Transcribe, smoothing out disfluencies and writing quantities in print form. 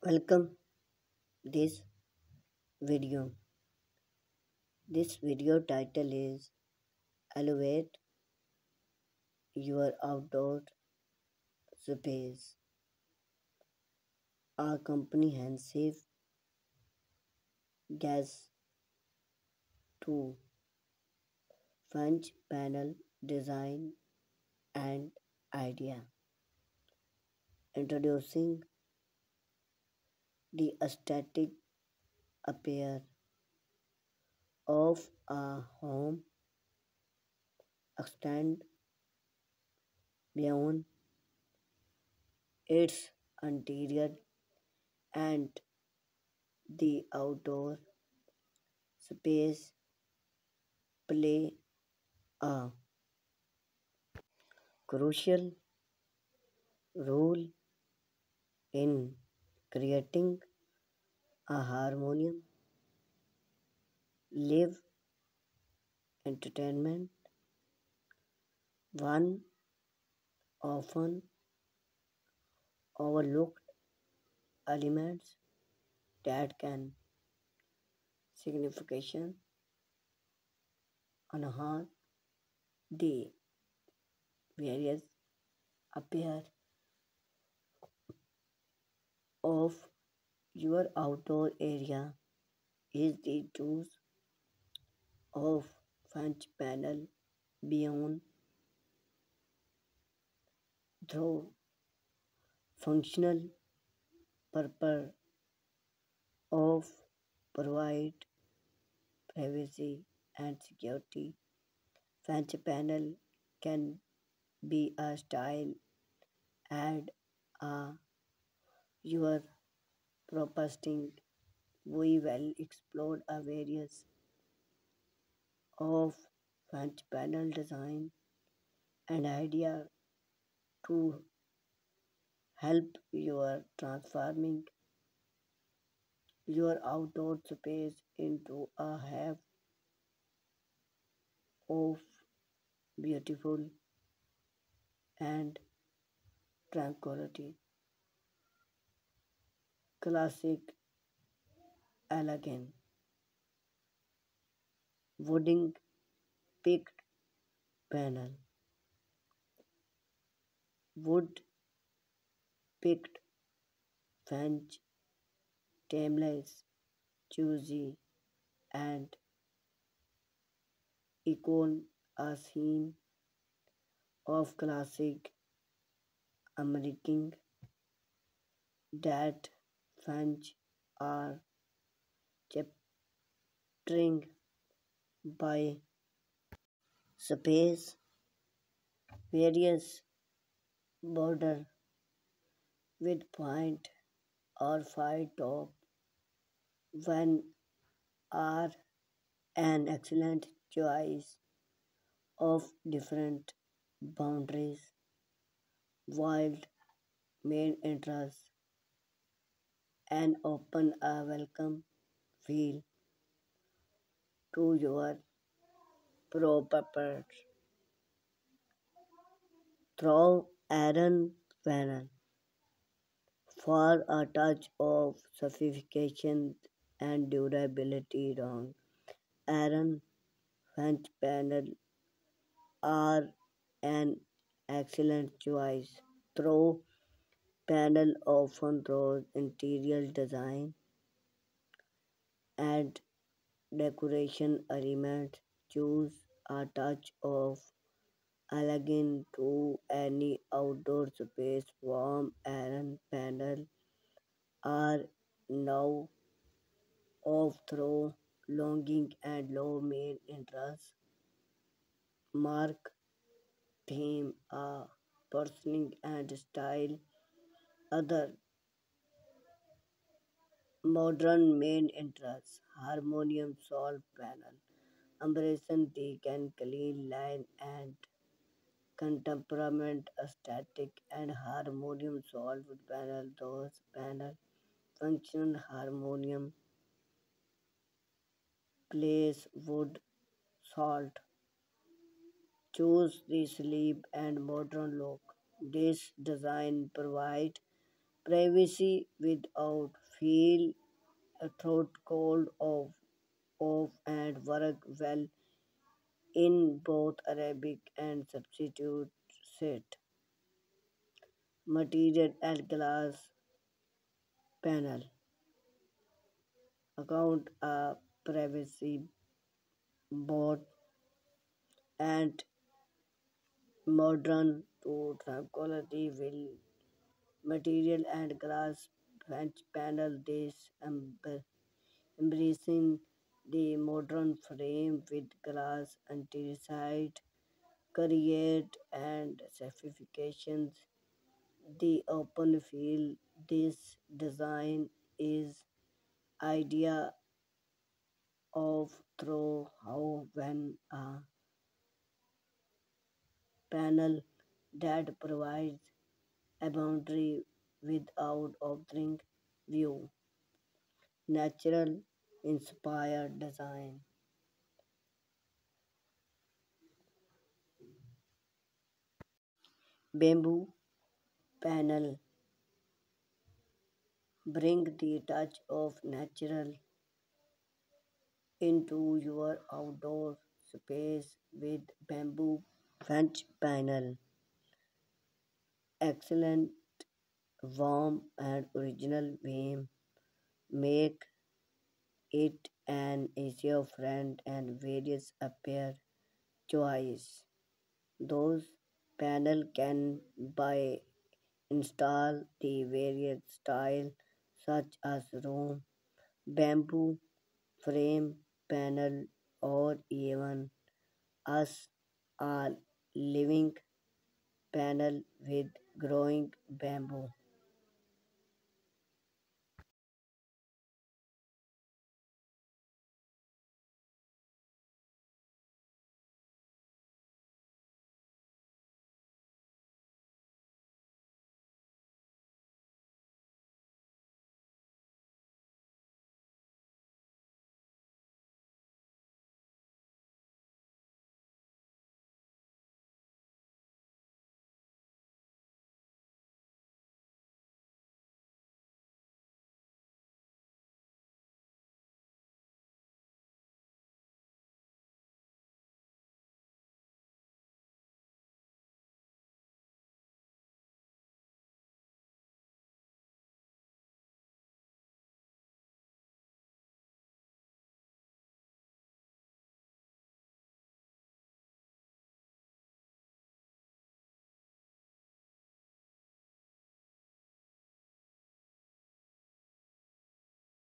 Welcome this video. This video title is Elevate Your Outdoor Space. A comprehensive guess to French panel design and idea. Introducing the aesthetic appeal of a home extend beyond its interior and the outdoor space play a crucial role in creating a harmonious live entertainment. One often overlooked elements that can significantly enhance the various appeal of your outdoor area is the use of French panel beyond through functional purpose of provide privacy and security. French panel can be a style and a your proposing. We will explore a various of French panel design and idea to help your transforming your outdoor space into a have of beautiful and tranquility. Classic elegant wooden picked panel, wood picked French timeless, choosy and icon a scene of classic American that French are capturing by space various border with point or five top when are an excellent choice of different boundaries, wild main interest, and open a welcome feel to your proper through iron panel for a touch of sophistication and durability. Wrong iron French panel are an excellent choice. Through panel often throws interior design and decoration elements. Choose a touch of elegance to any outdoor space. Warm iron panel are now of through longing and low main interest. Mark theme a personing and style. Other modern main interest. Harmonium solve panel. Embracing the can clean line and contemporary aesthetic and harmonium solved panel. Those panel function harmonium place wood salt. Choose the sleek and modern look. This design provide Privacy without feel a throat cold of and work well in both Arabic and substitute set. Material and glass panel. Account a privacy board and modern to tranquility will material and glass bench panel this embracing the modern frame with glass anti-side create and certifications the open field this design is idea of through how when a panel that provides a boundary without obstructing view natural inspired design bamboo panel bring the touch of natural into your outdoor space with bamboo fence panel. Excellent, warm, and original beam make it an easier friend and various appear choice. Those panel can by install the various style such as room, bamboo, frame panel, or even us a living panel with growing bamboo.